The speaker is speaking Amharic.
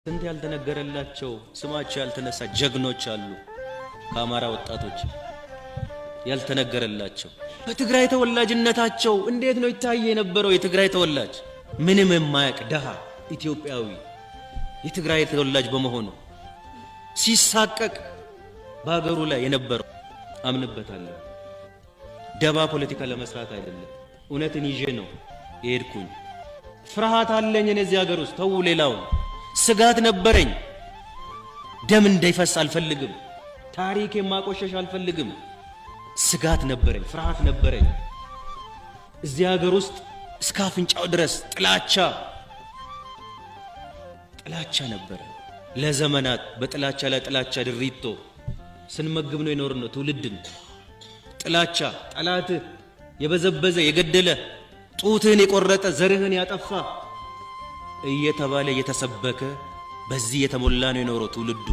ስንት ያልተነገረላቸው ስማቸው ያልተነሳ ጀግኖች አሉ። ከአማራ ወጣቶች ያልተነገረላቸው በትግራይ ተወላጅነታቸው እንዴት ነው ይታይ የነበረው? የትግራይ ተወላጅ ምንም የማያውቅ ደሃ ኢትዮጵያዊ የትግራይ ተወላጅ በመሆኑ ሲሳቀቅ በአገሩ ላይ የነበረው አምንበታለሁ። ደባ ፖለቲካ ለመስራት አይደለም፣ እውነትን ይዤ ነው የሄድኩኝ። ፍርሃት አለኝ እነዚህ ሀገር ውስጥ ተው፣ ሌላው ስጋት ነበረኝ። ደም እንዳይፈስ አልፈልግም፣ ታሪክ ማቆሸሽ አልፈልግም። ስጋት ነበረኝ፣ ፍርሃት ነበረኝ። እዚህ ሀገር ውስጥ እስከ አፍንጫው ድረስ ጥላቻ ነበረ። ለዘመናት በጥላቻ ላይ ጥላቻ ድሪቶ ስንመግብ ነው የኖርነው። ትውልድን ጥላቻ ጠላትህ የበዘበዘ የገደለ ጡትህን የቆረጠ ዘርህን ያጠፋ እየተባለ እየተሰበከ በዚህ የተሞላ ነው የኖረው ትውልዱ።